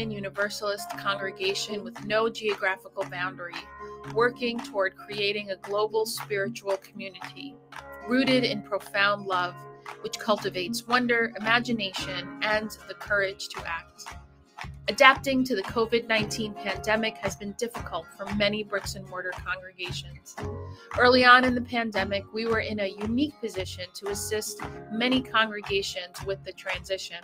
Unitarian Universalist congregation with no geographical boundary, working toward creating a global spiritual community rooted in profound love, which cultivates wonder, imagination, and the courage to act. Adapting to the COVID-19 pandemic has been difficult for many bricks and mortar congregations. Early on in the pandemic, we were in a unique position to assist many congregations with the transition.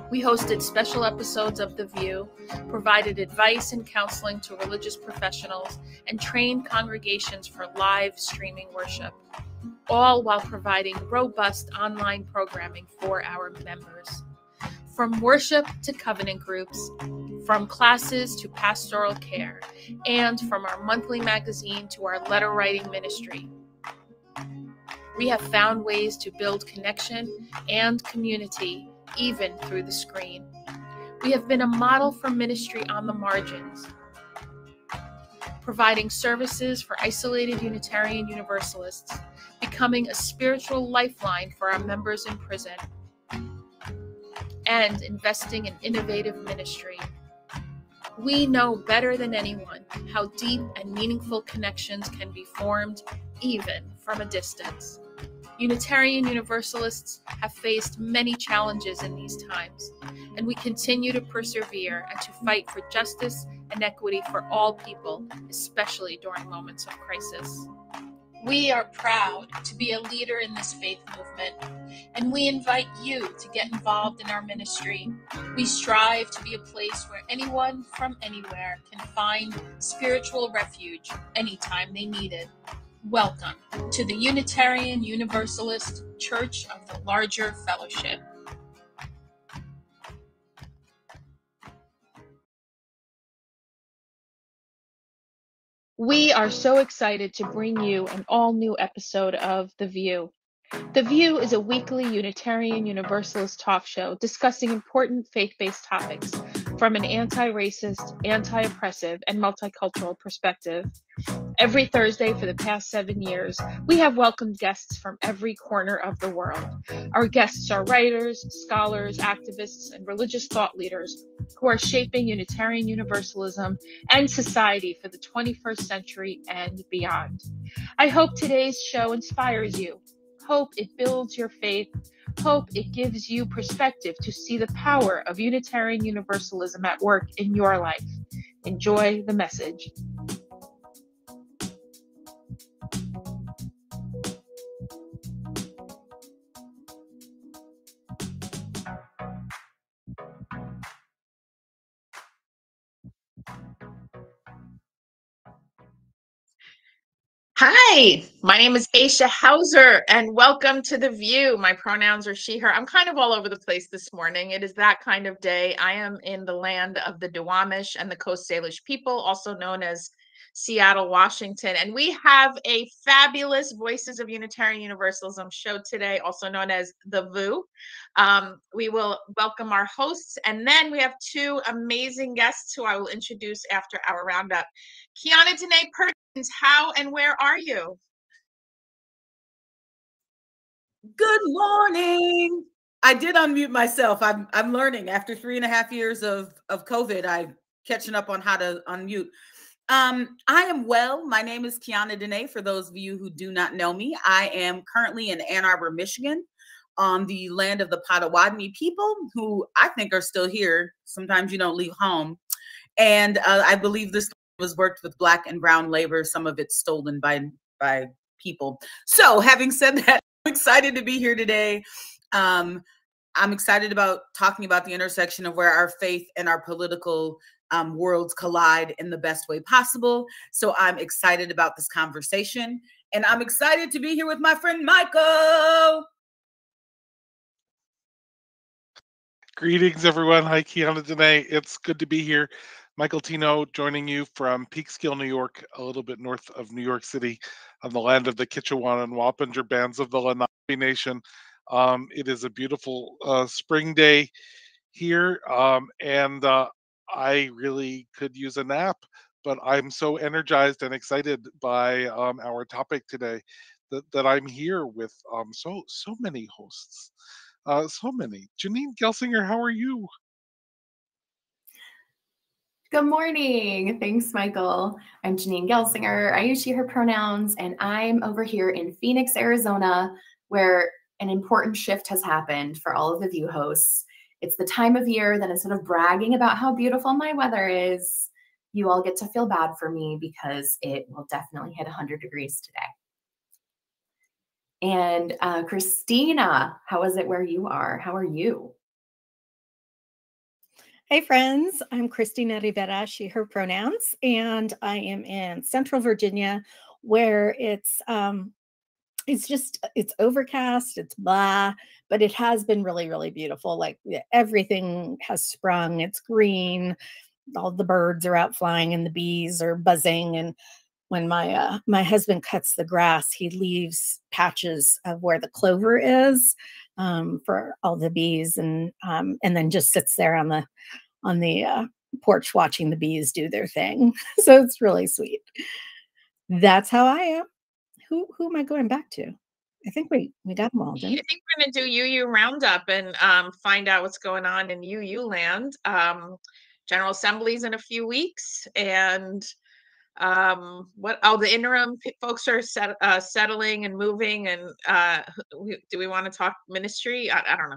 We hosted special episodes of The View, provided advice and counseling to religious professionals, and trained congregations for live streaming worship, all while providing robust online programming for our members. From worship to covenant groups, from classes to pastoral care, and from our monthly magazine to our letter writing ministry, we have found ways to build connection and community even through the screen. We have been a model for ministry on the margins, providing services for isolated Unitarian Universalists, becoming a spiritual lifeline for our members in prison, and investing in innovative ministry. We know better than anyone how deep and meaningful connections can be formed even from a distance. Unitarian Universalists have faced many challenges in these times, and we continue to persevere and to fight for justice and equity for all people, especially during moments of crisis. We are proud to be a leader in this faith movement, and we invite you to get involved in our ministry. We strive to be a place where anyone from anywhere can find spiritual refuge anytime they need it. Welcome to the Unitarian Universalist Church of the Larger Fellowship. We are so excited to bring you an all-new episode of The View. The View is a weekly Unitarian Universalist talk show discussing important faith-based topics from an anti-racist, anti-oppressive, and multicultural perspective. Every Thursday for the past 7 years, we have welcomed guests from every corner of the world. Our guests are writers, scholars, activists, and religious thought leaders who are shaping Unitarian Universalism and society for the 21st century and beyond. I hope today's show inspires you. Hope it builds your faith. Hope it gives you perspective to see the power of Unitarian Universalism at work in your life. Enjoy the message. Hi, my name is Aisha Hauser, and welcome to The View. My pronouns are she, her. I'm kind of all over the place this morning. It is that kind of day. I am in the land of the Duwamish and the Coast Salish people, also known as Seattle, Washington. And we have a fabulous Voices of Unitarian Universalism show today, also known as The VU. We will welcome our hosts, and then we have two amazing guests who I will introduce after our roundup. Kiana Danae Perkins, how and where are you? Good morning. I did unmute myself. I'm learning after 3.5 years of COVID. I'm catching up on how to unmute. I am well. My name is Kiana Danae. For those of you who do not know me, I am currently in Ann Arbor, Michigan, on the land of the Potawatomi people, who I think are still here. Sometimes you don't leave home. And I believe this was worked with Black and brown labor, some of it stolen by people. So having said that, I'm excited to be here today. I'm excited about talking about the intersection of where our faith and our political worlds collide in the best way possible. So I'm excited about this conversation, and I'm excited to be here with my friend Michael. Greetings, everyone. Hi, Kiana Danae. It's good to be here. Michael Tino joining you from Peekskill, New York, a little bit north of New York City, on the land of the Kitchewan and Wappinger bands of the Lenape Nation. It is a beautiful spring day here, and I really could use a nap, but I'm so energized and excited by our topic today that I'm here with so many hosts. So many. Janine Gelsinger, how are you? Good morning. Thanks, Michael. I'm Janine Gelsinger. I use she, her pronouns, and I'm over here in Phoenix, Arizona, where an important shift has happened for all of the View hosts. It's the time of year that instead of bragging about how beautiful my weather is, you all get to feel bad for me because it will definitely hit 100 degrees today. And Christina, how is it where you are? How are you? Hey friends, I'm Christina Rivera, she, her pronouns, and I am in Central Virginia where it's overcast, it's blah, but it has been really, really beautiful. Like everything has sprung, it's green, all the birds are out flying and the bees are buzzing. And when my husband cuts the grass, he leaves patches of where the clover is for all the bees, and then just sits there on the porch watching the bees do their thing. So it's really sweet. That's how I am. Who am I going back to? I think we got them all, didn't we? I think we're going to do UU Roundup and find out what's going on in UU land. General Assembly's in a few weeks, and the interim folks are settling and moving, and do we want to talk ministry? I don't know.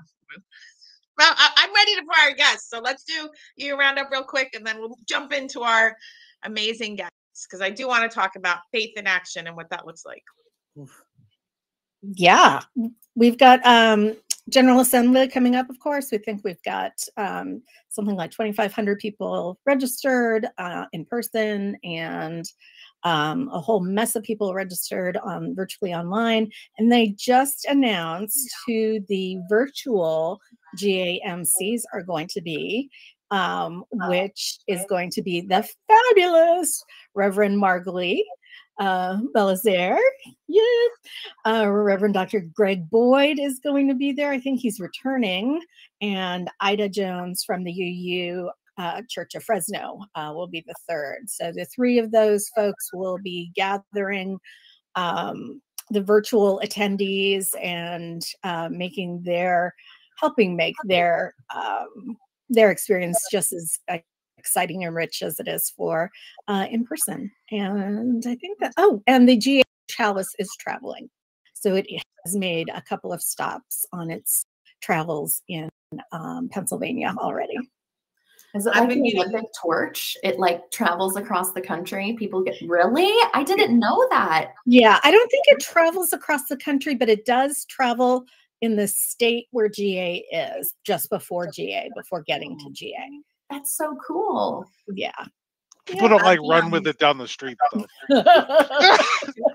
Well, I'm ready to fire guests, so let's do UU Roundup real quick, and then we'll jump into our amazing guests, because I do want to talk about faith in action and what that looks like. Yeah, we've got General Assembly coming up, of course. We think we've got something like 2,500 people registered in person, and a whole mess of people registered virtually online. And they just announced who the virtual GAMCs are going to be, which is going to be the fabulous Reverend Margalie Belizaire. Yes. Reverend Dr. Greg Boyd is going to be there. I think he's returning. And Ida Jones from the UU Church of Fresno will be the third. So the three of those folks will be gathering the virtual attendees and helping make their experience just as exciting and rich as it is for in person. And I think that, and the GA Chalice is traveling. So it has made a couple of stops on its travels in Pennsylvania already. Is it like the Olympic torch? It like travels across the country. People really? I didn't know that. Yeah, I don't think it travels across the country, but it does travel in the state where GA is, just before GA, before getting to GA. That's so cool. Yeah. People don't like run with it down the street, though.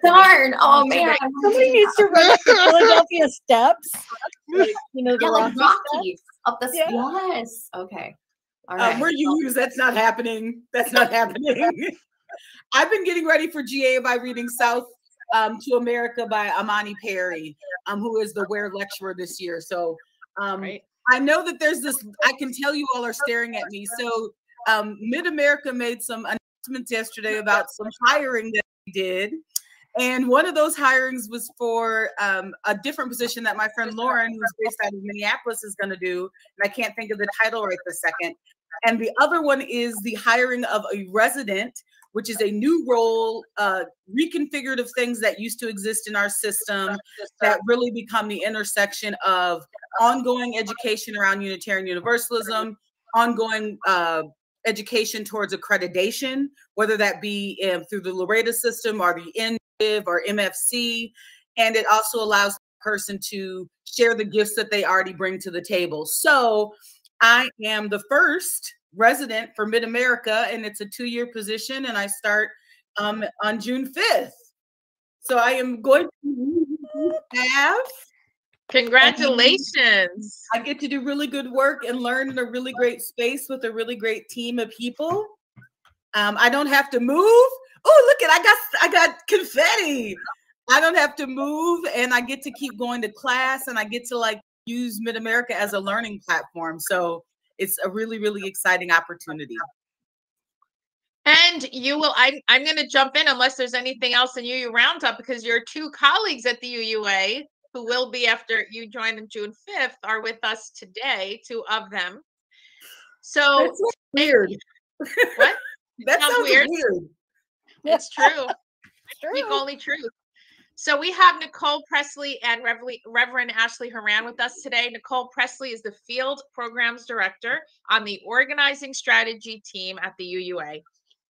Darn. Oh, man. Somebody needs to run up the Philadelphia steps. Like, the Rockies. Up the Yes. Okay. All right. We're UUs. That's not happening. That's not happening. I've been getting ready for GA by reading South to America by Amani Perry, who is the Ware lecturer this year. So right. I know that there's this, I can tell you all are staring at me. So Mid-America made some announcements yesterday about some hiring that we did. And one of those hirings was for a different position that my friend Lauren, who's based out of Minneapolis, is going to do. And I can't think of the title right this second. And the other one is the hiring of a resident, which is a new role, reconfigured of things that used to exist in our system that really become the intersection of ongoing education around Unitarian Universalism, ongoing education towards accreditation, whether that be through the Loretta system or the NIV or MFC. And it also allows the person to share the gifts that they already bring to the table. So I am the first resident for Mid-America, and it's a 2-year position, and I start on June 5th. So I am going to have. Congratulations. I get to do really good work and learn in a really great space with a really great team of people. I don't have to move. Oh, look at, I got confetti. I don't have to move, and I get to keep going to class, and I get to like use Mid-America as a learning platform. So it's a really, really exciting opportunity. And you will, I'm going to jump in unless there's anything else in UU Roundup, because your two colleagues at the UUA, who will be after you join on June 5th, are with us today, 2 of them. So that's weird. What? That sounds weird. It's true. True. Speak only truth. So we have Nicole Pressley and Reverend Ashley Horan with us today. Nicole Pressley is the Field Programs Director on the Organizing Strategy team at the UUA.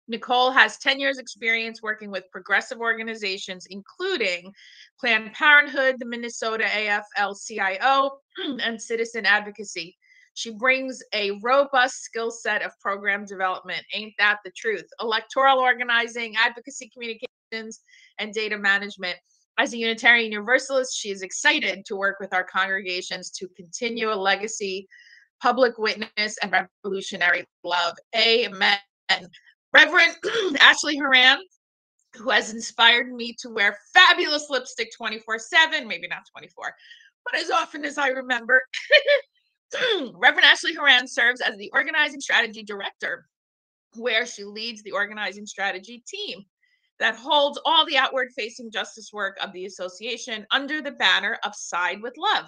Nicole has 10 years experience working with progressive organizations, including Planned Parenthood, the Minnesota AFL-CIO, and citizen advocacy. She brings a robust skill set of program development. Ain't that the truth? Electoral organizing, advocacy communications, and data management. As a Unitarian Universalist, she is excited to work with our congregations to continue a legacy, public witness, and revolutionary love. Amen. Reverend Ashley Horan, who has inspired me to wear fabulous lipstick 24/7, maybe not 24, but as often as I remember. Reverend Ashley Horan serves as the Organizing Strategy Director, where she leads the Organizing Strategy team that holds all the outward-facing justice work of the association under the banner of Side with Love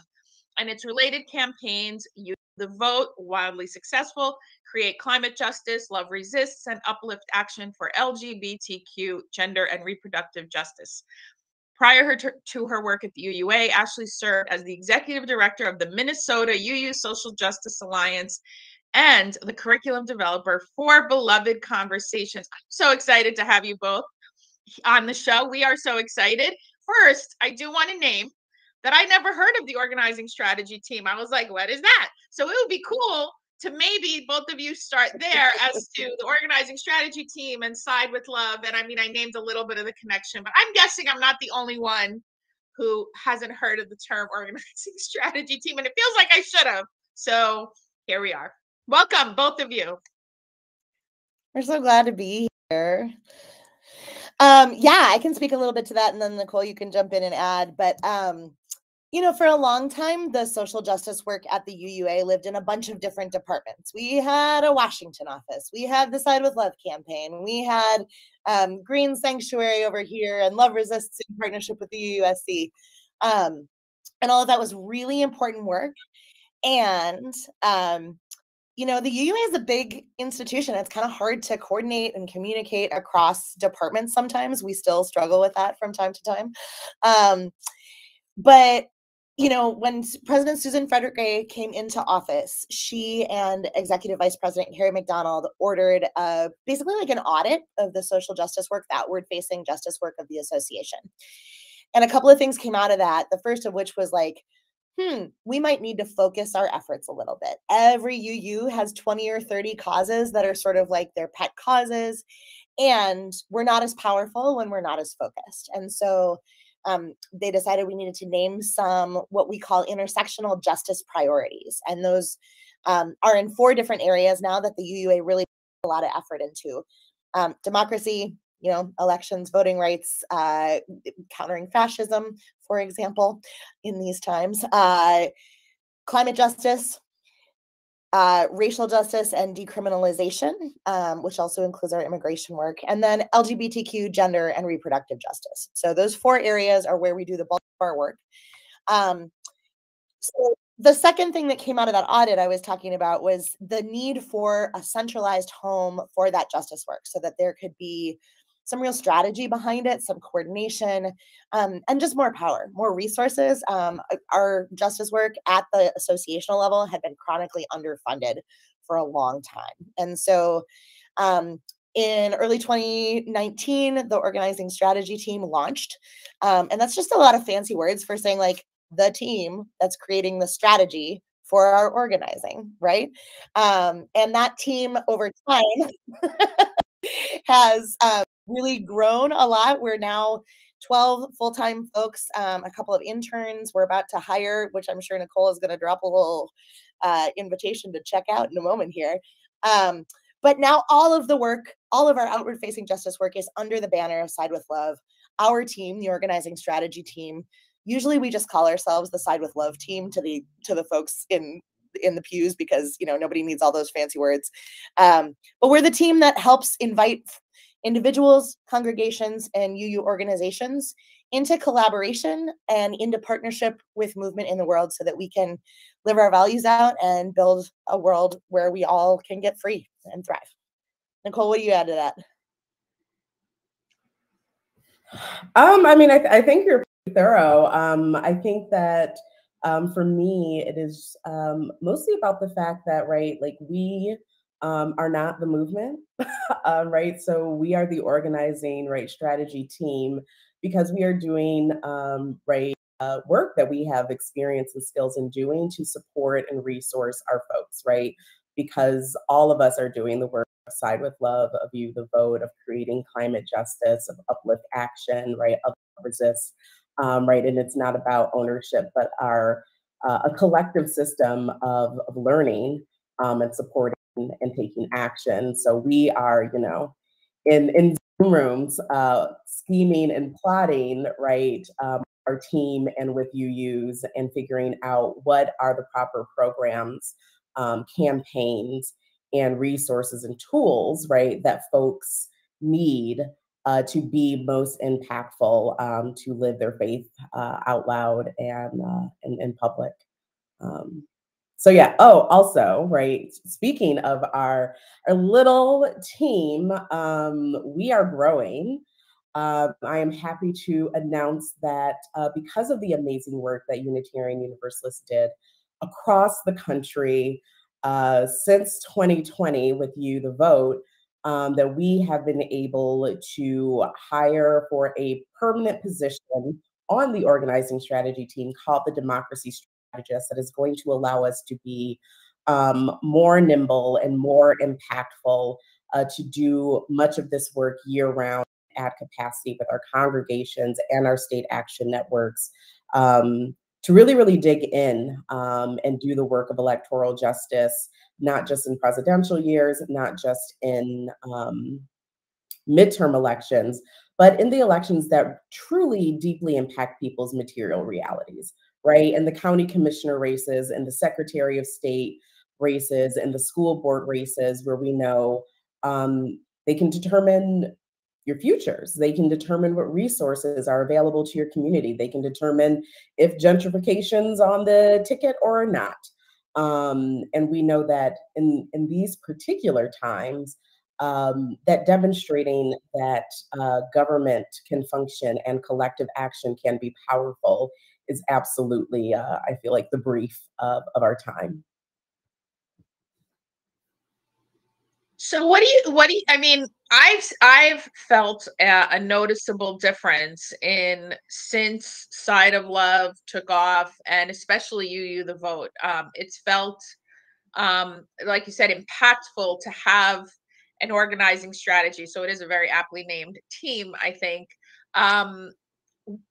and its related campaigns, Youth the Vote, wildly successful, Create Climate Justice, Love Resists, and Uplift Action for LGBTQ, Gender, and Reproductive Justice. Prior to her work at the UUA, Ashley served as the Executive Director of the Minnesota UU Social Justice Alliance and the curriculum developer for Beloved Conversations. I'm so excited to have you both on the show. We are so excited. First, I do want to name that I never heard of the Organizing Strategy team. I was like, what is that? So it would be cool to maybe both of you start there as to the Organizing Strategy team and Side with Love. And I mean, I named a little bit of the connection, but I'm guessing I'm not the only one who hasn't heard of the term Organizing Strategy team. And it feels like I should have. So here we are. Welcome, both of you. We're so glad to be here. Yeah, I can speak a little bit to that, and then Nicole, you can jump in and add. But you know, for a long time, the social justice work at the UUA lived in a bunch of different departments. We had a Washington office. We had the Side with Love campaign. We had Green Sanctuary over here, and Love Resists in partnership with the UUSC. And all of that was really important work. And you know, the UUA is a big institution. It's kind of hard to coordinate and communicate across departments sometimes. We still struggle with that from time to time. But, you know, when President Susan Frederick Gray came into office, she and Executive Vice President Harry McDonald ordered basically like an audit of the social justice work, the outward-facing justice work of the association. And a couple of things came out of that. The first of which was like, we might need to focus our efforts a little bit. Every UU has 20 or 30 causes that are sort of like their pet causes, and we're not as powerful when we're not as focused. And so they decided we needed to name some what we call intersectional justice priorities. And those are in 4 different areas now that the UUA really put a lot of effort into. Democracy, you know, elections, voting rights, countering fascism, for example, in these times, climate justice, racial justice and decriminalization, which also includes our immigration work, and then LGBTQ, gender, and reproductive justice. So those 4 areas are where we do the bulk of our work. So the second thing that came out of that audit I was talking about was the need for a centralized home for that justice work so that there could be some real strategy behind it, some coordination, and just more power, more resources. Our justice work at the associational level had been chronically underfunded for a long time. And so in early 2019, the Organizing Strategy team launched. And that's just a lot of fancy words for saying like the team that's creating the strategy for our organizing, right? And that team over time has really grown a lot. We're now 12 full-time folks, a couple of interns we're about to hire, which I'm sure Nicole is going to drop a little invitation to check out in a moment here. But now all of the work, all of our outward-facing justice work is under the banner of Side with Love. Our team, the Organizing Strategy team, usually we just call ourselves the Side with Love team to the folks in the pews because, you know, nobody needs all those fancy words. But we're the team that helps invite individuals, congregations, and UU organizations into collaboration and into partnership with movement in the world so that we can live our values out and build a world where we all can get free and thrive. Nicole, what do you add to that? I mean, I think you're pretty thorough. I think that for me, it is mostly about the fact that, right, like we are not the movement, right? So we are the organizing, right, strategy team because we are doing, right, work that we have experience and skills in doing to support and resource our folks, right? Because all of us are doing the work of Side with Love, of You the Vote, of creating climate justice, of uplift action, right, of resist, right? And it's not about ownership, but our a collective system of learning and supporting and taking action. So we are, you know, in Zoom rooms, scheming and plotting, right, our team and with UUs and figuring out what are the proper programs, campaigns, and resources and tools, right, that folks need to be most impactful, to live their faith out loud and in public. So yeah. Oh, also, right. Speaking of our little team, we are growing. I am happy to announce that because of the amazing work that Unitarian Universalists did across the country since 2020 with You the Vote, that we have been able to hire for a permanent position on the organizing strategy team called the Democracy Strategist that is going to allow us to be more nimble and more impactful to do much of this work year round at capacity with our congregations and our state action networks to really, really dig in and do the work of electoral justice, not just in presidential years, not just in midterm elections, but in the elections that truly deeply impact people's material realities, right? And the county commissioner races and the secretary of state races and the school board races where we know they can determine your futures. They can determine what resources are available to your community. They can determine if gentrification's on the ticket or not. And we know that in these particular times, that demonstrating that government can function and collective action can be powerful is absolutely, I feel like, the brief of our time. So what do you, I mean, I've felt a noticeable difference since Side of Love took off, and especially You the Vote. It's felt, like you said, impactful to have an organizing strategy. So it is a very aptly named team, I think.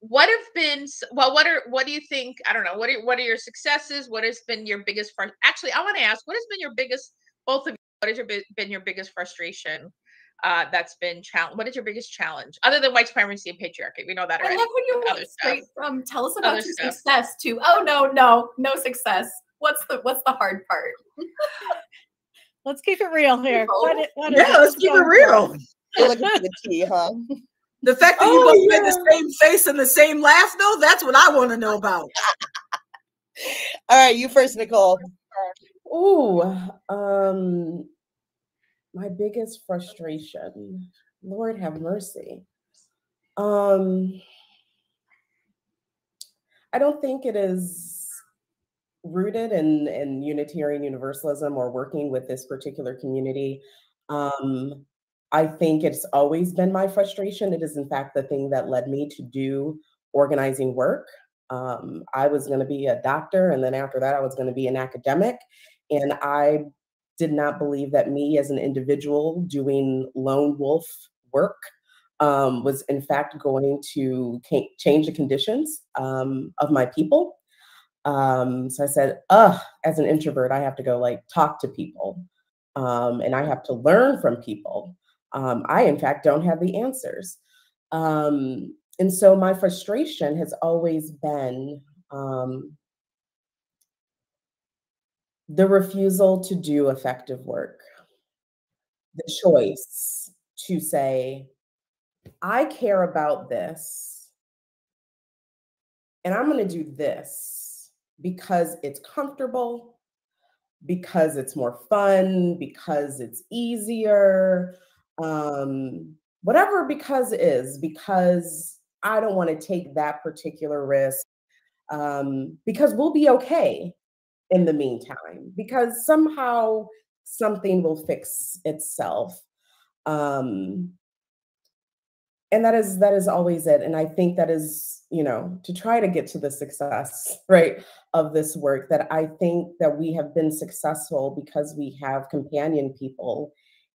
What have been, well, what do you think? I don't know. What are your successes? What has been your biggest actually, I want to ask, what has been your biggest, both of you, what has been your biggest frustration that's been challenge? What is your biggest challenge other than white supremacy and patriarchy? We know that already. I love when you went straight stuff. from tell us about Other your stuff. success to no success. What's the hard part? Let's keep it real here. Let's keep it real. You're looking for the tea, huh? The fact that you both made the same face and the same laugh, though, that's what I want to know about. All right, you first, Nicole. Ooh, my biggest frustration. Lord have mercy. I don't think it is rooted in Unitarian Universalism or working with this particular community. I think it's always been my frustration. It is, in fact, the thing that led me to do organizing work. I was going to be a doctor, and then after that, I was going to be an academic. And I did not believe that me as an individual doing lone wolf work was, in fact, going to change the conditions of my people. So I said, as an introvert, I have to go like talk to people and I have to learn from people. I, in fact, don't have the answers. And so my frustration has always been the refusal to do effective work, the choice to say, I care about this, and I'm going to do this because it's comfortable, because it's more fun, because it's easier, whatever because is, because I don't want to take that particular risk, because we'll be okay in the meantime, because somehow something will fix itself. And that is always it. And I think that is, to try to get to the success, right, of this work, that I think that we have been successful because we have companion people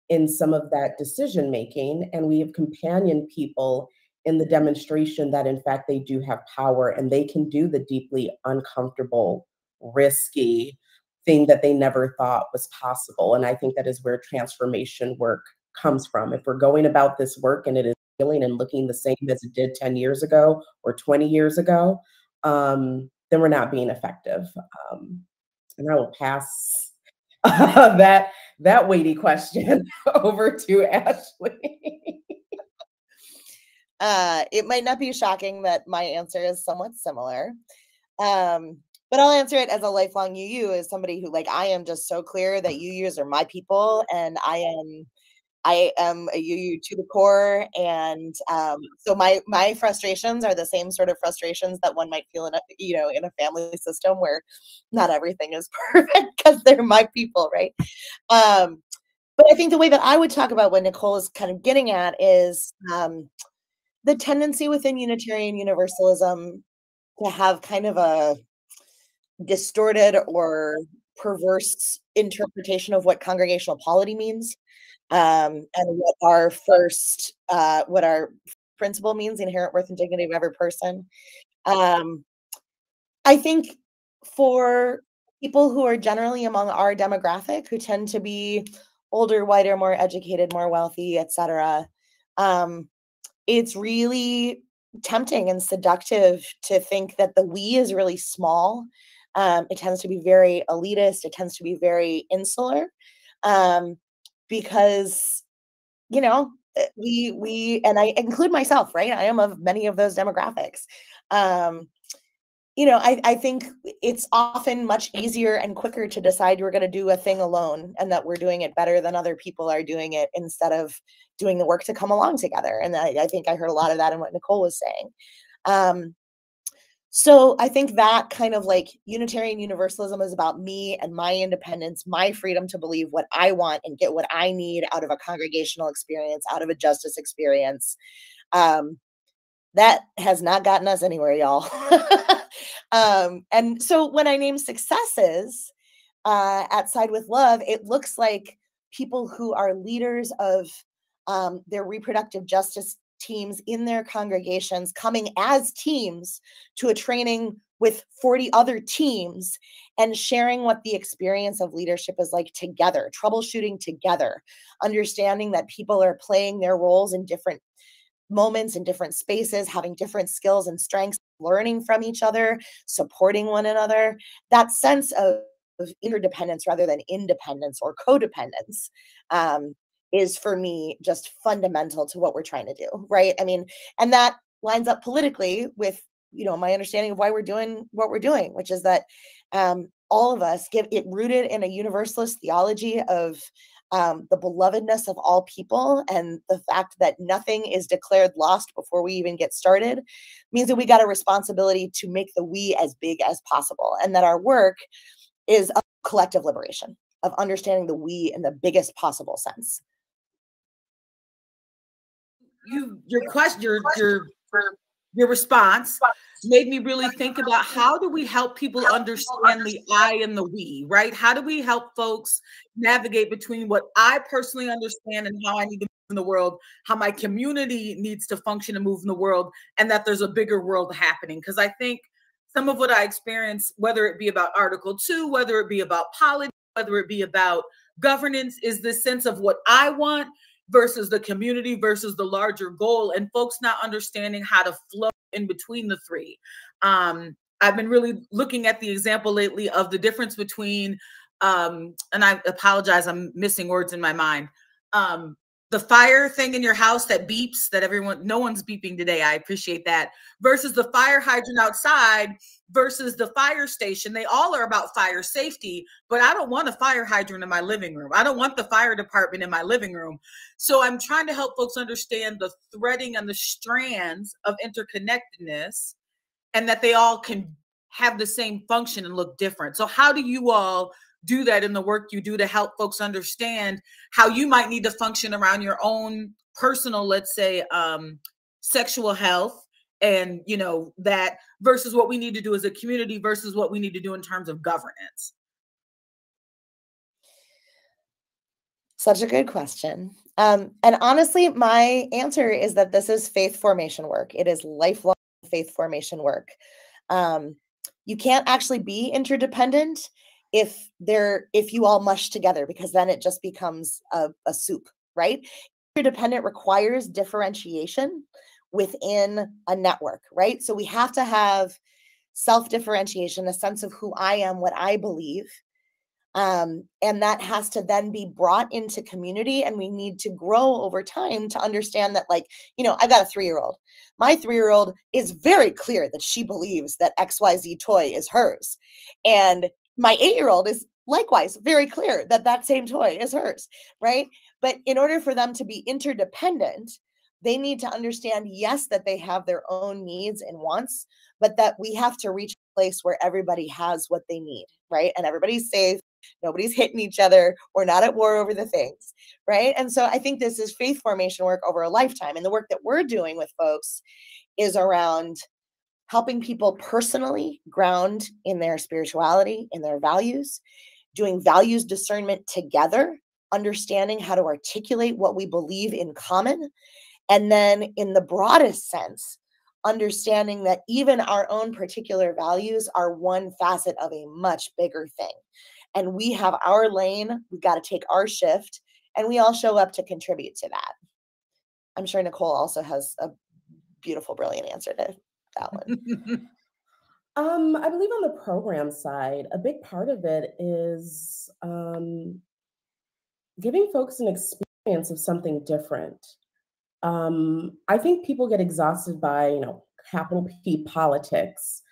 in some of that decision making, and we have companion people in the demonstration that in fact they do have power and they can do the deeply uncomfortable, risky thing that they never thought was possible. And I think that is where transformation work comes from. If we're going about this work and it is feeling and looking the same as it did 10 years ago or 20 years ago, then we're not being effective. And I will pass that weighty question over to Ashley. It might not be shocking that my answer is somewhat similar. But I'll answer it as a lifelong UU, as somebody who, I am just so clear that UUs are my people, and I am a UU to the core. And so my frustrations are the same sort of frustrations that one might feel in a family system where not everything is perfect because they're my people, right? But I think the way that I would talk about what Nicole is kind of getting at is the tendency within Unitarian Universalism to have kind of a distorted or perverse interpretation of what congregational polity means, and what our principle means, the inherent worth and dignity of every person. I think for people who are generally among our demographic, who tend to be older, whiter, more educated, more wealthy, etc., it's really tempting and seductive to think that the we is really small. It tends to be very elitist. It tends to be very insular, because, we, and I include myself, right? I am of many of those demographics. I think it's often much easier and quicker to decide we're going to do a thing alone and that we're doing it better than other people are doing it, instead of doing the work to come along together. And I think I heard a lot of that in what Nicole was saying. So I think that kind of Unitarian Universalism is about me and my independence, my freedom to believe what I want and get what I need out of a congregational experience, out of a justice experience. That has not gotten us anywhere, y'all. And so when I name successes at Side with Love, it looks like people who are leaders of their reproductive justice teams in their congregations coming as teams to a training with 40 other teams and sharing what the experience of leadership is like together, troubleshooting together, understanding that people are playing their roles in different moments, in different spaces, having different skills and strengths, learning from each other, supporting one another. That sense of interdependence rather than independence or codependence is, for me, just fundamental to what we're trying to do, right? I mean, and that lines up politically with, my understanding of why we're doing what we're doing, which is that all of us get it rooted in a universalist theology of the belovedness of all people, and the fact that nothing is declared lost before we even get started means that we got a responsibility to make the we as big as possible, and that our work is a collective liberation of understanding the we in the biggest possible sense. Your question, your response made me really think about how do we help people understand the I and the we, right? How do we help folks navigate between what I personally understand and how I need to move in the world, how my community needs to function and move in the world, and that there's a bigger world happening? Because I think some of what I experience, whether it be about Article 2, whether it be about politics, whether it be about governance, is this sense of what I want versus the community versus the larger goal, and folks not understanding how to flow in between the three. I've been really looking at the example lately of the difference between, and I apologize, I'm missing words in my mind. the fire thing in your house that beeps, that no one's beeping today. I appreciate that. Versus the fire hydrant outside versus the fire station. They all are about fire safety, but I don't want a fire hydrant in my living room. I don't want the fire department in my living room. So I'm trying to help folks understand the threading and the strands of interconnectedness, and that they all can have the same function and look different. So how do you all do that in the work you do to help folks understand how you might need to function around your own personal, let's say, sexual health, and that versus what we need to do as a community versus what we need to do in terms of governance? Such a good question. And honestly, my answer is that this is faith formation work. It is lifelong faith formation work. You can't actually be interdependent if you all mush together, because then it just becomes a soup, right? Interdependent requires differentiation within a network, right? So we have to have self-differentiation, a sense of who I am, what I believe. And that has to then be brought into community, and we need to grow over time to understand that, like, I got a 3-year-old. My 3-year-old is very clear that she believes that XYZ toy is hers. And my 8-year-old is likewise very clear that that same toy is hers, right? But in order for them to be interdependent, they need to understand, yes, that they have their own needs and wants, but that we have to reach a place where everybody has what they need, right? And everybody's safe. Nobody's hitting each other. We're not at war over the things, right? And so I think this is faith formation work over a lifetime. And the work that we're doing with folks is around helping people personally ground in their spirituality, in their values, doing values discernment together, understanding how to articulate what we believe in common. And then in the broadest sense, understanding that even our own particular values are one facet of a much bigger thing. And we have our lane, we've got to take our shift, and we all show up to contribute to that. I'm sure Nicole also has a beautiful, brilliant answer to that one. I believe on the program side, a big part of it is giving folks an experience of something different. I think people get exhausted by, capital P politics,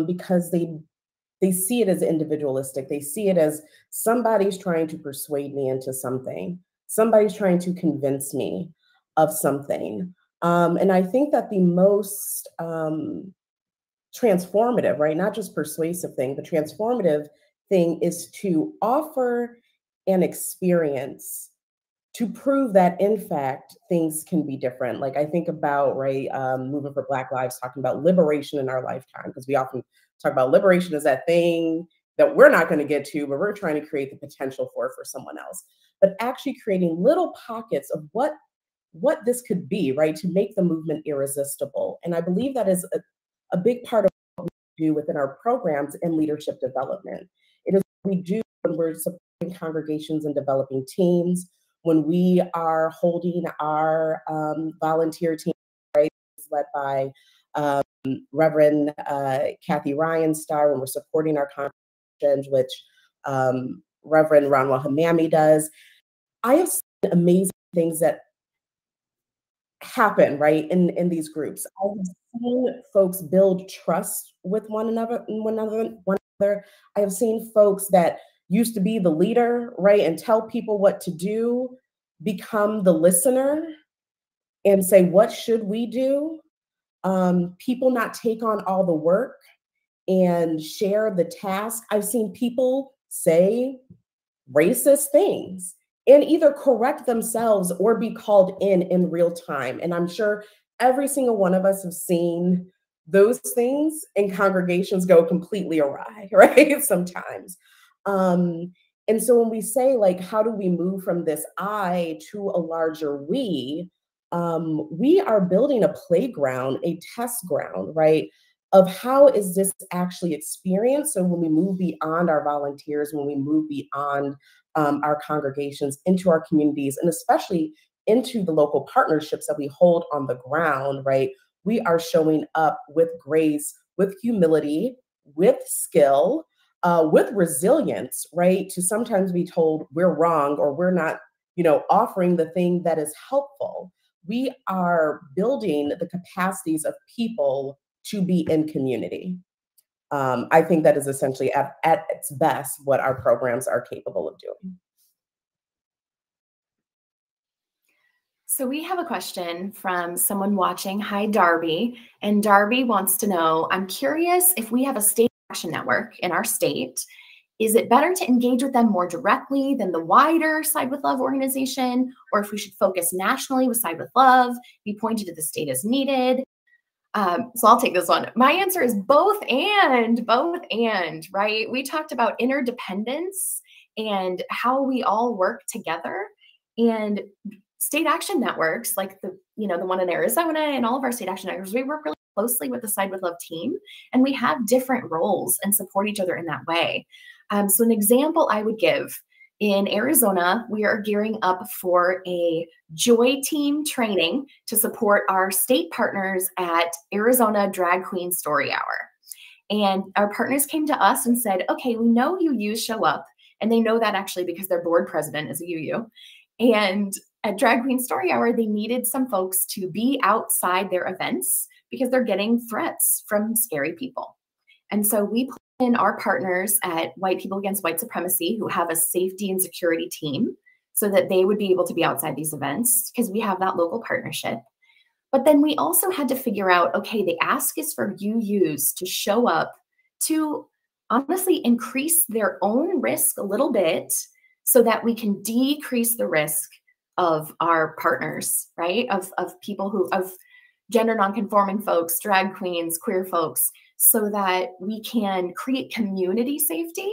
because they see it as individualistic. They see it as somebody's trying to persuade me into something. Somebody's trying to convince me of something. And I think that the most transformative, right, not just persuasive thing, the transformative thing is to offer an experience to prove that, in fact, things can be different. Like I think about, right, Movement for Black Lives talking about liberation in our lifetime, because we often talk about liberation as that thing that we're not going to get to, but we're trying to create the potential for somone else. But actually creating little pockets of what this could be, right, to make the movement irresistible. And I believe that is a big part of what we do within our programs and leadership development. It is what we do when we're supporting congregations and developing teams, when we are holding our volunteer team, right, led by Reverend Kathy Ryan Starr, when we're supporting our congregations, which Reverend Ranwa Hamami does. I have seen amazing things that happen, right, in these groups. I've seen folks build trust with one another. I have seen folks that used to be the leader, right, and tell people what to do, become the listener and say, what should we do? People not take on all the work and share the task. I've seen people say racist things and either correct themselves or be called in real time. And I'm sure every single one of us have seen those things, and congregations go completely awry, right? Sometimes. And so when we say, like, how do we move from this I to a larger we are building a playground, a test ground, right, of how is this actually experienced. So when we move beyond our volunteers, when we move beyond our congregations into our communities, and especially into the local partnerships that we hold on the ground, right, we are showing up with grace, with humility, with skill, with resilience, right, to sometimes be told we're wrong or we're not offering the thing that is helpful. We are building the capacities of people to be in community. I think that is essentially at its best what our programs are capable of doing. So we have a question from someone watching. Hi, Darby. And Darby wants to know, I'm curious if we have a state action network in our state, is it better to engage with them more directly than the wider Side with Love organization? Or if we should focus nationally with Side with Love, be pointed to the state as needed? So I'll take this one. My answer is both and, right? We talked about interdependence and how we all work together, and state action networks like the one in Arizona and all of our state action networks, we work really closely with the Side with Love team, and we have different roles and support each other in that way. So an example I would give, in Arizona, we are gearing up for a Joy Team training to support our state partners at Arizona Drag Queen Story Hour. And our partners came to us and said, okay, we know UUs show up, and they know that actually because their board president is a UU. And at Drag Queen Story Hour, they needed some folks to be outside their events because they're getting threats from scary people. And so we put in our partners at White People Against White Supremacy, who have a safety and security team, so that they would be able to be outside these events because we have that local partnership. But then we also had to figure out, okay, the ask is for UUs to show up to honestly increase their own risk a little bit so that we can decrease the risk of our partners, right? Of people of gender nonconforming folks, drag queens, queer folks, so that we can create community safety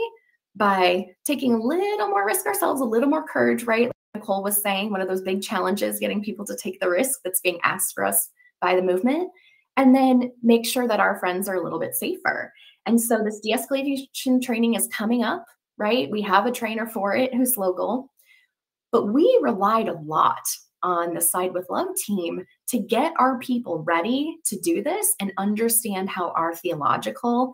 by taking a little more risk ourselves, a little more courage, right? Like Nicole was saying, one of those big challenges, getting people to take the risk that's being asked for us by the movement, and then make sure that our friends are a little bit safer. And so this de-escalation training is coming up, right? We have a trainer for it who's local, but we relied a lot on the Side with Love team to get our people ready to do this and understand how our theological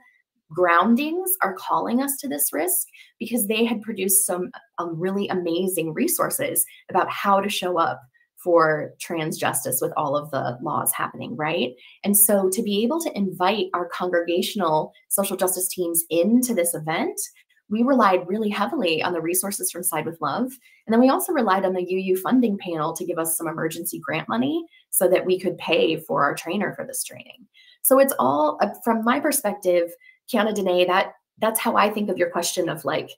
groundings are calling us to this risk, because they had produced some really amazing resources about how to show up for trans justice with all of the laws happening, right? And so to be able to invite our congregational social justice teams into this event, we relied really heavily on the resources from Side with Love. And then we also relied on the UU funding panel to give us some emergency grant money so that we could pay for our trainer for this training. So it's all, from my perspective, Kiana Dene, that's how I think of your question of like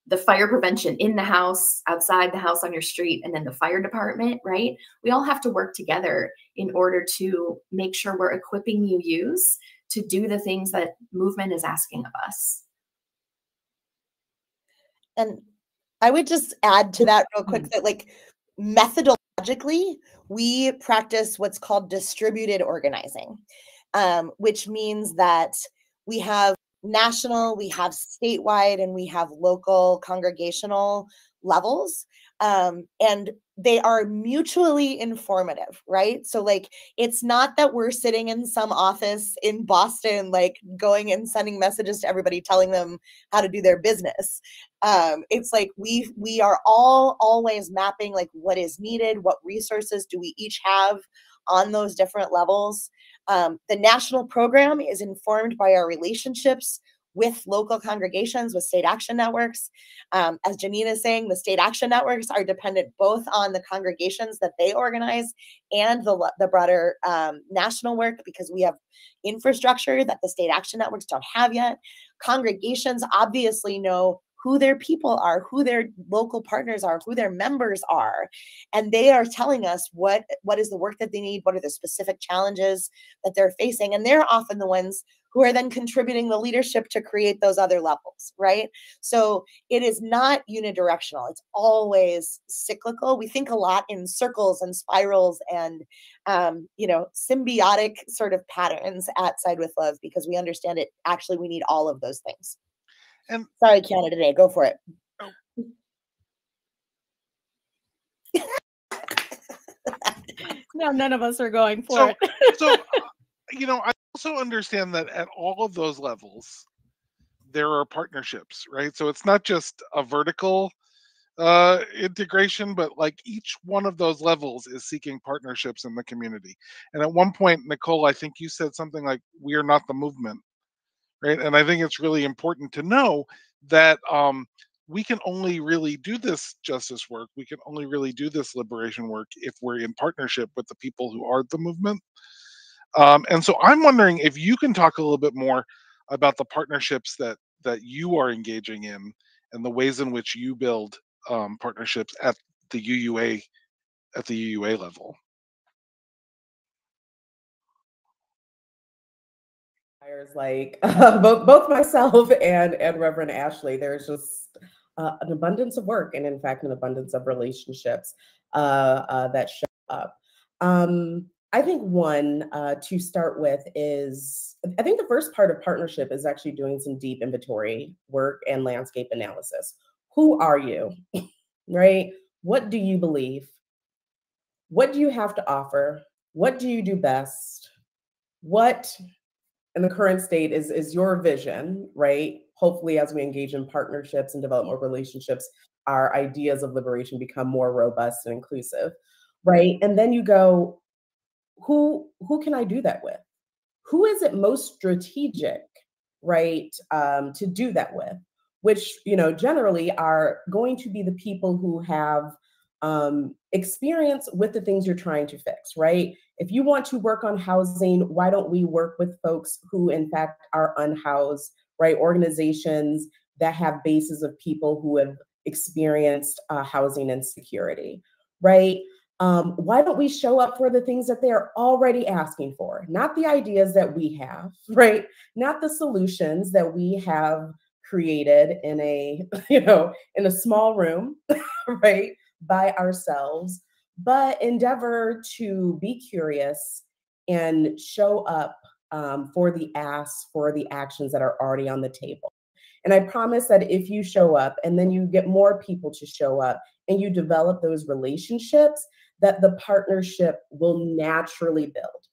the fire prevention in the house, outside the house, on your street, and then the fire department, right? We all have to work together in order to make sure we're equipping UUs to do the things that movement is asking of us. And I would just add to that real quick that, like, methodologically, we practice what's called distributed organizing, which means that we have national, we have statewide, and we have local congregational levels. And they are mutually informative, right? So like, it's not that we're sitting in some office in Boston, like going and sending messages to everybody, telling them how to do their business. It's like we are all always mapping like what is needed, what resources do we each have on those different levels. The national program is informed by our relationships with local congregations, with state action networks. As Janina is saying, the state action networks are dependent both on the congregations that they organize and the broader national work, because we have infrastructure that the state action networks don't have yet. Congregations obviously know who their people are, who their local partners are, who their members are. And they are telling us what is the work that they need, what are the specific challenges that they're facing. And they're often the ones who are then contributing the leadership to create those other levels, right? So it is not unidirectional. It's always cyclical. We think a lot in circles and spirals and, symbiotic sort of patterns at Side with Love, because we understand it. Actually, we need all of those things. And sorry, Kiana, today, go for it. No, none of us are going for it. I also understand that at all of those levels, there are partnerships, right? So it's not just a vertical integration, but like each one of those levels is seeking partnerships in the community. And at one point, Nicole, I think you said something like, "We are not the movement," right? And I think it's really important to know that we can only really do this justice work, we can only really do this liberation work if we're in partnership with the people who are the movement. And so I'm wondering if you can talk a little bit more about the partnerships that you are engaging in and the ways in which you build partnerships at the UUA level. Like both myself and Reverend Ashley, there's just an abundance of work, and in fact, an abundance of relationships that show up. I think one to start with is, I think the first part of partnership is actually doing some deep inventory work and landscape analysis. Who are you, right? What do you believe? What do you have to offer? What do you do best? What in the current state is your vision, right? Hopefully, as we engage in partnerships and develop more relationships, our ideas of liberation become more robust and inclusive, right? And then you go, who can I do that with? Who is it most strategic, right, to do that with? Which, generally are going to be the people who have experience with the things you're trying to fix, right? If you want to work on housing, why don't we work with folks who, in fact, are unhoused, right? Organizations that have bases of people who have experienced housing insecurity, right? Why don't we show up for the things that they're already asking for, not the ideas that we have, right? Not the solutions that we have created in a, in a small room, right, by ourselves, but endeavor to be curious and show up for the asks, for the actions that are already on the table. And I promise that if you show up and then you get more people to show up and you develop those relationships, that the partnership will naturally build,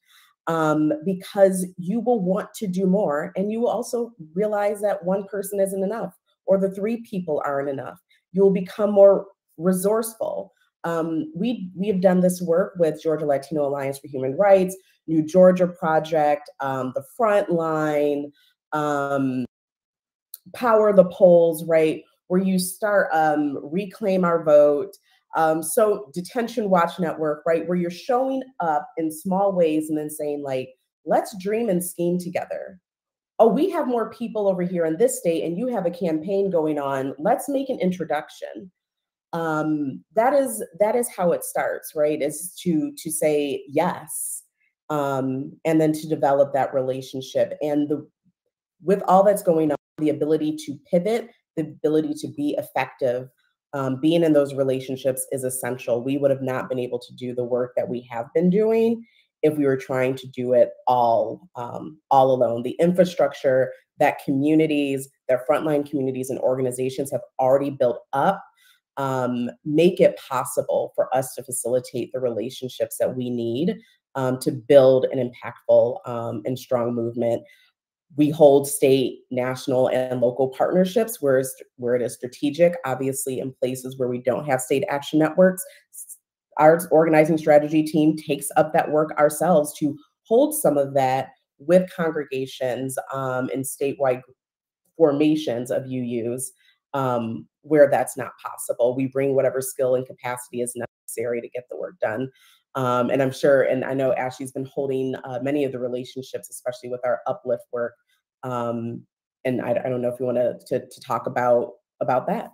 because you will want to do more, and you will also realize that one person isn't enough, or the three people aren't enough. You will become more resourceful. We have done this work with Georgia Latino Alliance for Human Rights, New Georgia Project, the Frontline, Power the Polls, right? Where you start Reclaim Our Vote. So Detention Watch Network, right? Where you're showing up in small ways and then saying like, let's dream and scheme together. Oh, we have more people over here in this state and you have a campaign going on. Let's make an introduction. That is how it starts, right? Is to say yes, and then to develop that relationship. And with all that's going on, the ability to pivot, the ability to be effective, being in those relationships is essential. We would have not been able to do the work that we have been doing if we were trying to do it all alone. The infrastructure that communities, their frontline communities and organizations have already built up, make it possible for us to facilitate the relationships that we need to build an impactful and strong movement. We hold state, national, and local partnerships where it is strategic, obviously in places where we don't have state action networks. Our organizing strategy team takes up that work ourselves to hold some of that with congregations in statewide formations of UUs where that's not possible. We bring whatever skill and capacity is necessary to get the work done. And I'm sure, and I know Ashley's been holding many of the relationships, especially with our uplift work. And I don't know if you want to talk about that.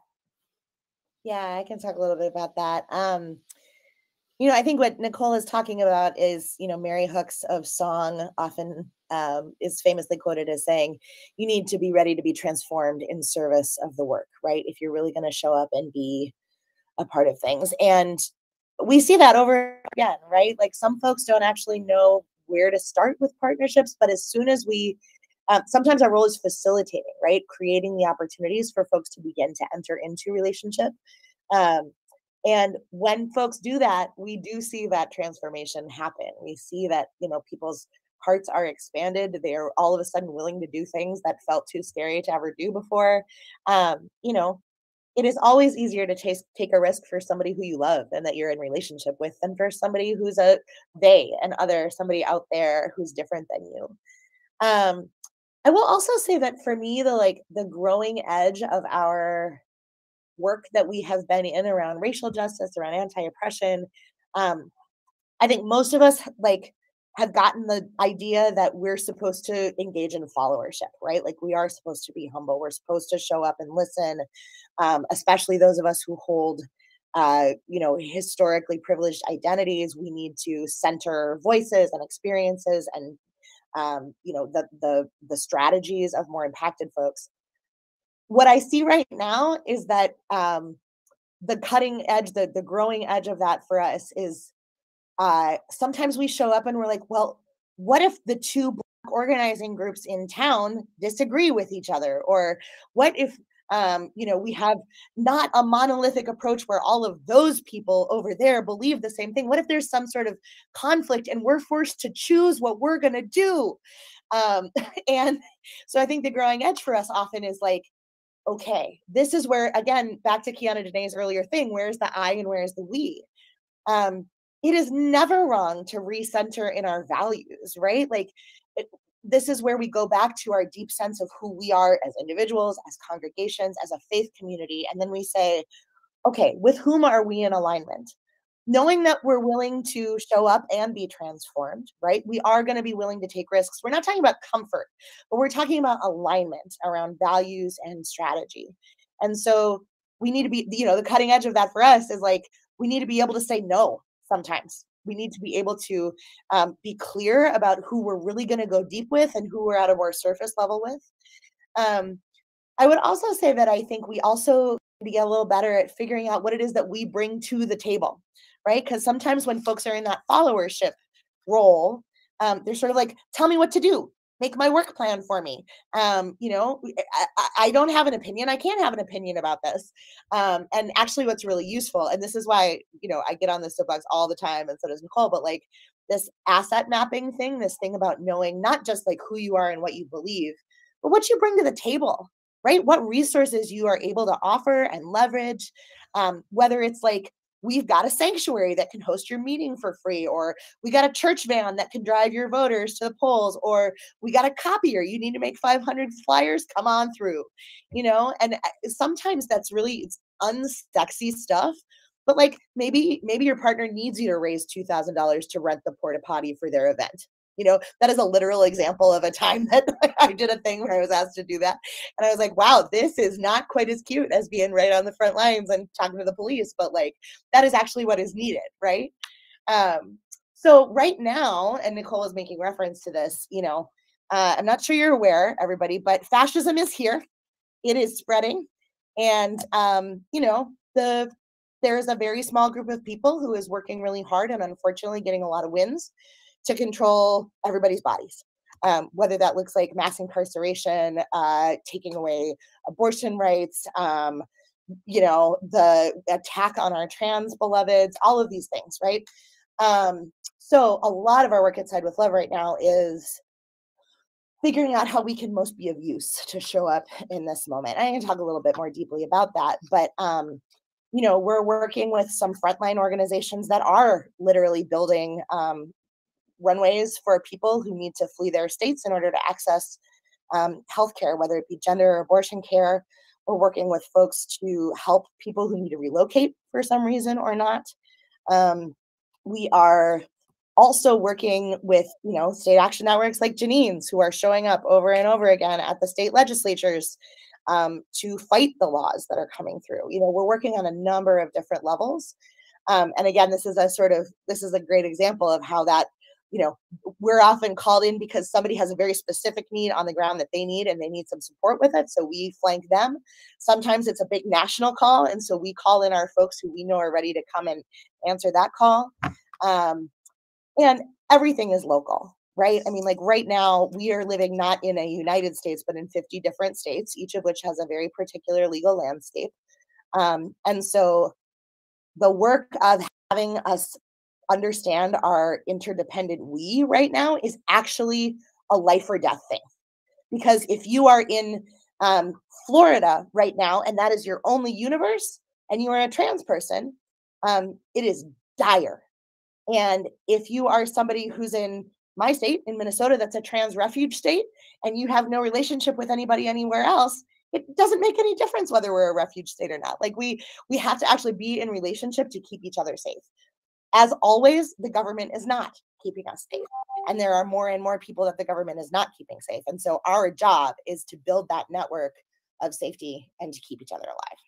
Yeah, I can talk a little bit about that. I think what Nicole is talking about is, Mary Hooks of song often is famously quoted as saying, you need to be ready to be transformed in service of the work, right? If you're really going to show up and be a part of things. And we see that over again, right? Like some folks don't actually know where to start with partnerships, but as soon as we, sometimes our role is facilitating, right? Creating the opportunities for folks to begin to enter into relationship. And when folks do that, we do see that transformation happen. We see that, people's hearts are expanded. They are all of a sudden willing to do things that felt too scary to ever do before. it is always easier to take a risk for somebody who you love and that you're in relationship with than for somebody who's somebody out there who's different than you. I will also say that for me, the growing edge of our work that we have been in around racial justice, around anti-oppression, I think most of us have gotten the idea that we're supposed to engage in followership, right? Like we are supposed to be humble. We're supposed to show up and listen, especially those of us who hold, historically privileged identities. We need to center voices and experiences and, the strategies of more impacted folks. What I see right now is that the cutting edge, the growing edge of that for us is sometimes we show up and we're like, well, what if the two Black organizing groups in town disagree with each other? Or what if, we have not a monolithic approach where all of those people over there believe the same thing? What if there's some sort of conflict and we're forced to choose what we're going to do? And so I think the growing edge for us often is like, okay, this is where, again, back to Kiana Danae's earlier thing, where's the I and where's the we? It is never wrong to recenter in our values, right? This is where we go back to our deep sense of who we are as individuals, as congregations, as a faith community. And then we say, okay, with whom are we in alignment? Knowing that we're willing to show up and be transformed, right? We are going to be willing to take risks. We're not talking about comfort, but we're talking about alignment around values and strategy. And so we need to be, the cutting edge of that for us is we need to be able to say no sometimes. We need to be able to be clear about who we're really going to go deep with and who we're at a more surface level with. I would also say that I think we also need to get a little better at figuring out what it is that we bring to the table, right? Because sometimes when folks are in that followership role, they're sort of like, tell me what to do. Make my work plan for me. I don't have an opinion. I can't have an opinion about this. And actually what's really useful, and this is why, I get on this soapbox all the time, and so does Nicole, but this asset mapping thing, this thing about knowing not just who you are and what you believe, but what you bring to the table, right? What resources you are able to offer and leverage, whether it's we've got a sanctuary that can host your meeting for free, or we got a church van that can drive your voters to the polls, or we got a copier. You need to make 500 flyers, come on through, and sometimes that's really unsexy stuff, but maybe your partner needs you to raise $2,000 to rent the porta potty for their event. That is a literal example of a time that I did a thing where I was asked to do that. And I was like, wow, this is not quite as cute as being right on the front lines and talking to the police, but that is actually what is needed, right? So right now, and Nicole is making reference to this, I'm not sure you're aware, everybody, but fascism is here. It is spreading. And, there's a very small group of people who is working really hard and unfortunately getting a lot of wins to control everybody's bodies, whether that looks like mass incarceration, taking away abortion rights, the attack on our trans beloveds, all of these things, right? So a lot of our work at Side with Love right now is figuring out how we can most be of use to show up in this moment. I can talk a little bit more deeply about that, but we're working with some frontline organizations that are literally building runways for people who need to flee their states in order to access healthcare, whether it be gender or abortion care. We're working with folks to help people who need to relocate for some reason or not. We are also working with, state action networks like Janine's, who are showing up over and over again at the state legislatures to fight the laws that are coming through. We're working on a number of different levels. And again, this is a great example of how that, we're often called in because somebody has a very specific need on the ground that they need, and they need some support with it. So we flank them. Sometimes it's a big national call. And so we call in our folks who we know are ready to come and answer that call. And everything is local, right? I mean, right now we are living not in a United States, but in 50 different states, each of which has a very particular legal landscape. And so the work of having us understand our interdependent we right now is actually a life or death thing. Because if you are in Florida right now, and that is your only universe, and you are a trans person, it is dire. And if you are somebody who's in my state, in Minnesota, that's a trans refuge state, and you have no relationship with anybody anywhere else, it doesn't make any difference whether we're a refuge state or not. Like we have to actually be in relationship to keep each other safe. As always, the government is not keeping us safe. And there are more and more people that the government is not keeping safe. And so our job is to build that network of safety and to keep each other alive.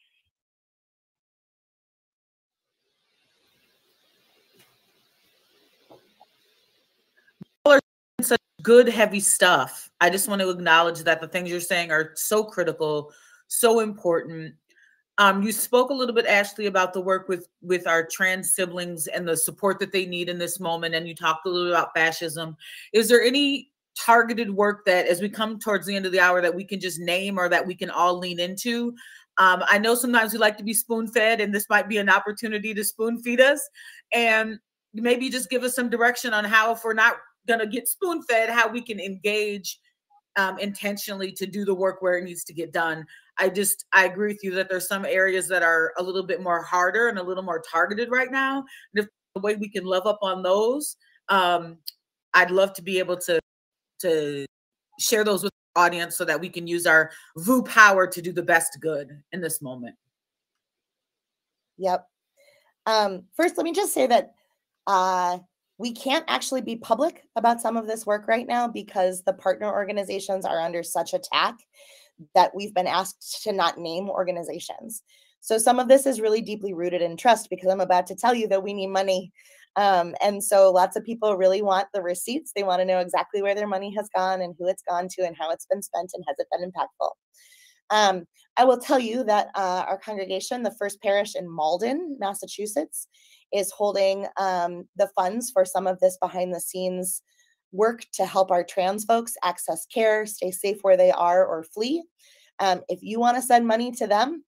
Such good, heavy stuff. I just want to acknowledge that the things you're saying are so critical, so important. You spoke a little bit, Ashley, about the work with our trans siblings and the support that they need in this moment. And you talked a little about fascism. Is there any targeted work that, as we come towards the end of the hour, that we can just name or that we can all lean into? I know sometimes we like to be spoon-fed, and this might be an opportunity to spoon-feed us. And maybe just give us some direction on how, if we're not going to get spoon-fed, how we can engage intentionally to do the work where it needs to get done. I agree with you that there's some areas that are a little bit more harder and a little more targeted right now. And if the way we can love up on those, I'd love to be able to share those with the audience so that we can use our VU power to do the best good in this moment. Yep. First, let me just say that we can't actually be public about some of this work right now because the partner organizations are under such attack that we've been asked to not name organizations. So some of this is really deeply rooted in trust, because I'm about to tell you that we need money. And so lots of people really want the receipts. They want to know exactly where their money has gone and who it's gone to and how it's been spent and has it been impactful. I will tell you that our congregation, the First Parish in Malden, Massachusetts, is holding the funds for some of this behind the scenes work to help our trans folks access care, stay safe where they are, or flee. If you want to send money to them,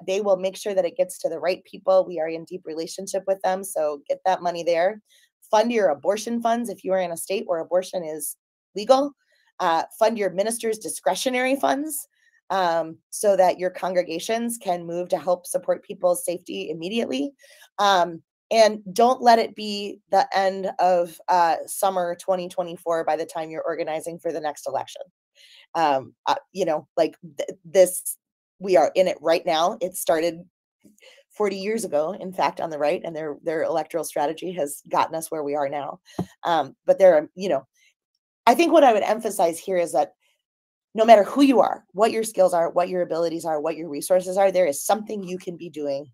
they will make sure that it gets to the right people. We are in deep relationship with them, so get that money there. Fund your abortion funds if you are in a state where abortion is legal. Fund your minister's discretionary funds so that your congregations can move to help support people's safety immediately. And don't let it be the end of summer 2024 by the time you're organizing for the next election. This, we are in it right now. It started 40 years ago, in fact, on the right, and their electoral strategy has gotten us where we are now. But there are, I think what I would emphasize here is that no matter who you are, what your skills are, what your abilities are, what your resources are, there is something you can be doing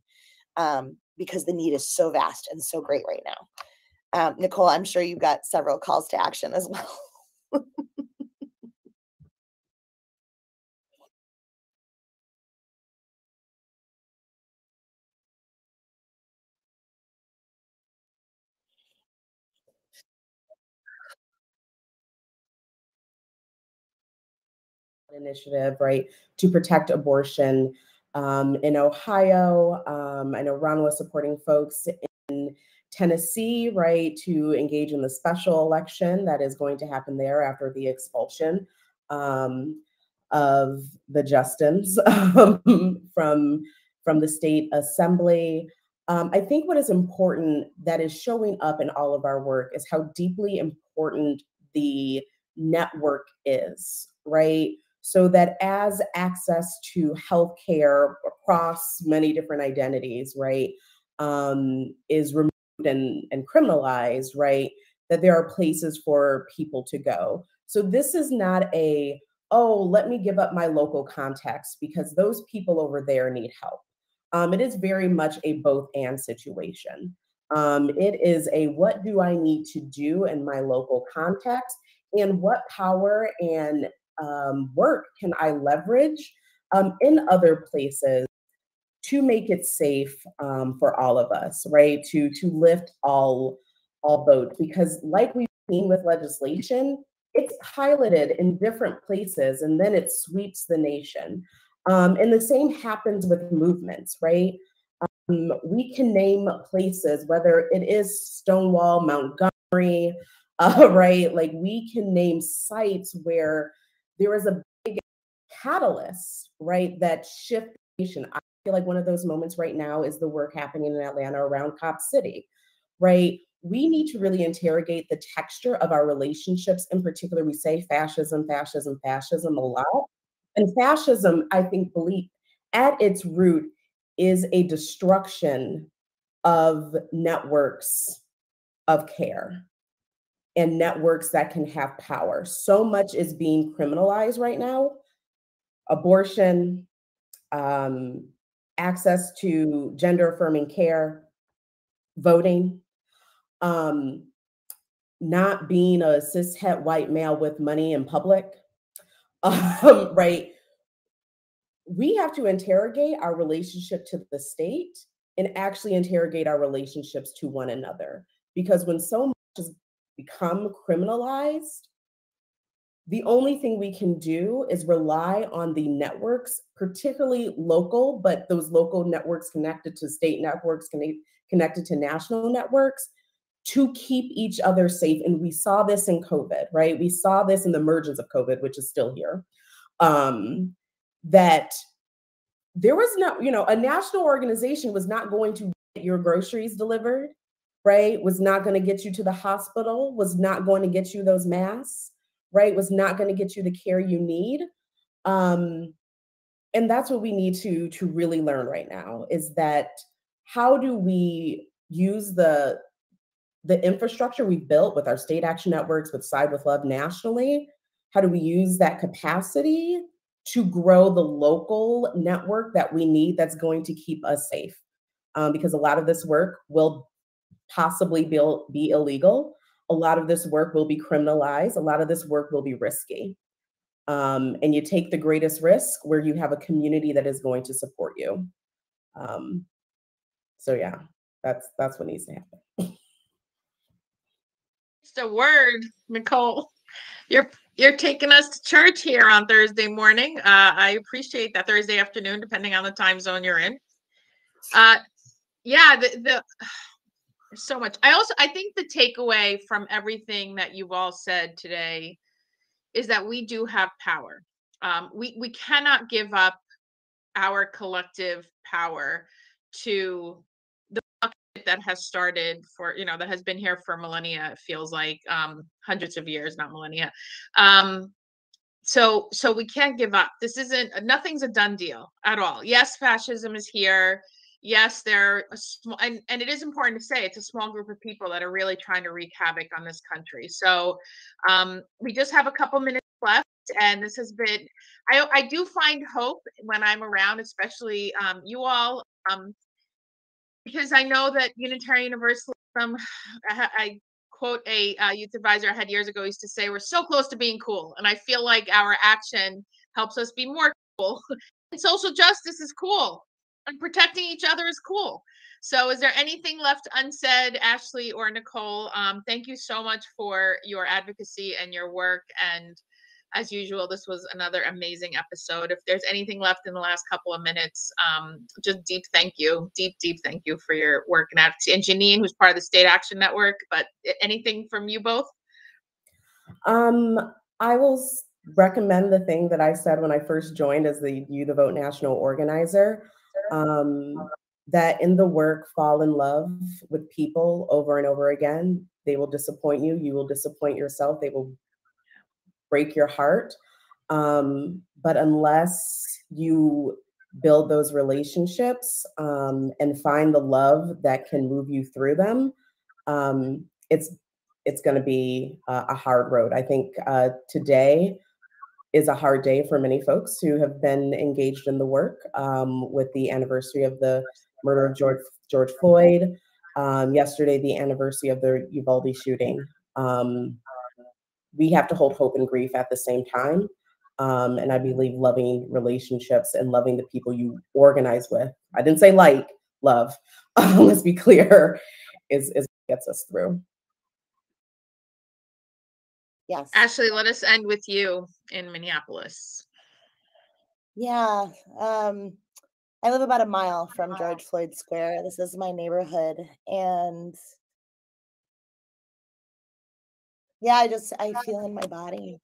because the need is so vast and so great right now. Nicole, I'm sure you've got several calls to action as well. Initiative, right, to protect abortion in Ohio. I know Ron was supporting folks in Tennessee, right, to engage in the special election that is going to happen there after the expulsion of the Justins from the state assembly. I think what is important that is showing up in all of our work is how deeply important the network is, right? So that as access to healthcare across many different identities, right, is removed and criminalized, right, that there are places for people to go. So this is not a, oh, let me give up my local context because those people over there need help. It is very much a both and situation. It is a, what do I need to do in my local context, and what power and work can I leverage in other places to make it safe for all of us, right? To lift all boats, because like we've seen with legislation, it's piloted in different places and then it sweeps the nation. And the same happens with movements, right? We can name places, whether it is Stonewall, Montgomery, right? Like we can name sites where there is a big catalysts, right, that shift the nation. I feel like one of those moments right now is the work happening in Atlanta around Cop City, right? We need to really interrogate the texture of our relationships. In particular, we say fascism, fascism, fascism a lot. And fascism, I think, at its root is a destruction of networks of care and networks that can have power. So much is being criminalized right now. Abortion, access to gender affirming care, voting, not being a cishet white male with money in public, right? We have to interrogate our relationship to the state and actually interrogate our relationships to one another. Because when so much has become criminalized, the only thing we can do is rely on the networks, particularly local, but those local networks connected to state networks, connected to national networks, to keep each other safe. And we saw this in COVID, right? We saw this in the emergence of COVID, which is still here. That there was no, a national organization was not going to get your groceries delivered, right? Was not going to get you to the hospital, was not going to get you those masks, right? Was not going to get you the care you need. And that's what we need to really learn right now, is that how do we use the infrastructure we've built with our state action networks, with Side with Love nationally, how do we use that capacity to grow the local network that we need that's going to keep us safe? Because a lot of this work will possibly be illegal. A lot of this work will be criminalized. A lot of this work will be risky. And you take the greatest risk where you have a community that is going to support you. So yeah, that's what needs to happen. Just a word, Nicole. You're taking us to church here on Thursday morning. I appreciate that. Thursday afternoon, depending on the time zone you're in. Yeah, there's so much. I think the takeaway from everything that you've all said today is that we do have power. We cannot give up our collective power to the bucket that has started for, that has been here for millennia. It feels like hundreds of years, not millennia. So we can't give up. Nothing's a done deal at all. Yes, fascism is here. Yes, they're a small, and it is important to say it's a small group of people that are really trying to wreak havoc on this country. So we just have a couple minutes left, and this has been, I do find hope when I'm around, especially you all, because I know that Unitarian Universalism, I quote a youth advisor I had years ago, used to say, we're so close to being cool. And I feel like our action helps us be more cool. And social justice is cool. And protecting each other is cool. So is there anything left unsaid, Ashley or Nicole? Thank you so much for your advocacy and your work. And as usual, this was another amazing episode. If there's anything left in the last couple of minutes, just deep thank you for your work and advocacy. And Janine, who's part of the State Action Network, but anything from you both? I will recommend the thing that I said when I first joined as the You the Vote national organizer, that in the work, fall in love with people over and over again. They will disappoint you. You will disappoint yourself. They will break your heart. But unless you build those relationships and find the love that can move you through them, it's going to be a hard road. I think today is a hard day for many folks who have been engaged in the work with the anniversary of the murder of George Floyd. Yesterday, the anniversary of the Uvalde shooting. We have to hold hope and grief at the same time. And I believe loving relationships and loving the people you organize with, I didn't say love, let's be clear, is what gets us through. Yes. Ashley, let us end with you in Minneapolis. Yeah. I live about a mile from George Floyd Square. This is my neighborhood. And yeah, I feel in my body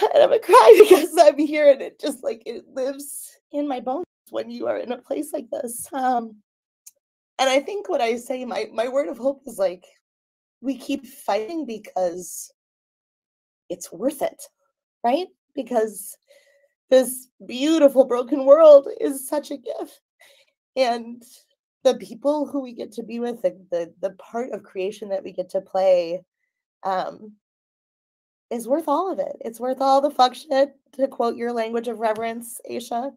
And I'm gonna cry because I'm here, and it just like it lives in my bones when you are in a place like this. And I think what I say, my word of hope is like, we keep fighting because it's worth it, right? Because this beautiful broken world is such a gift. And the people who we get to be with, the part of creation that we get to play, is worth all of it. It's worth all the fuck shit, to quote your language of reverence, Aisha.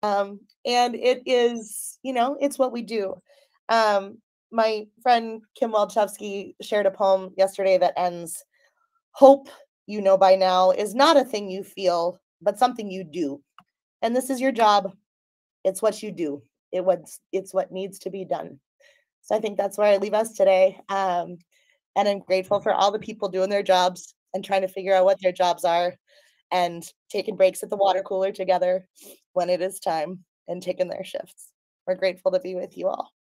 And it is, it's what we do. My friend Kim Waldchevsky shared a poem yesterday that ends, "Hope, you know by now, is not a thing you feel, but something you do. And this is your job. It's what you do. It's what needs to be done." So I think that's where I leave us today. And I'm grateful for all the people doing their jobs and trying to figure out what their jobs are, and taking breaks at the water cooler together when it is time, and taking their shifts. We're grateful to be with you all.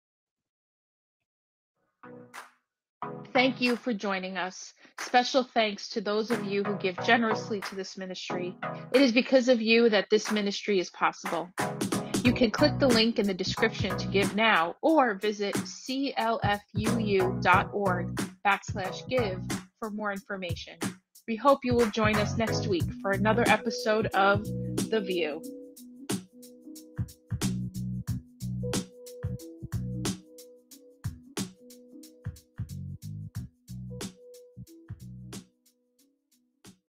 Thank you for joining us. Special thanks to those of you who give generously to this ministry. It is because of you that this ministry is possible. You can click the link in the description to give now, or visit clfuu.org/give for more information. We hope you will join us next week for another episode of The View.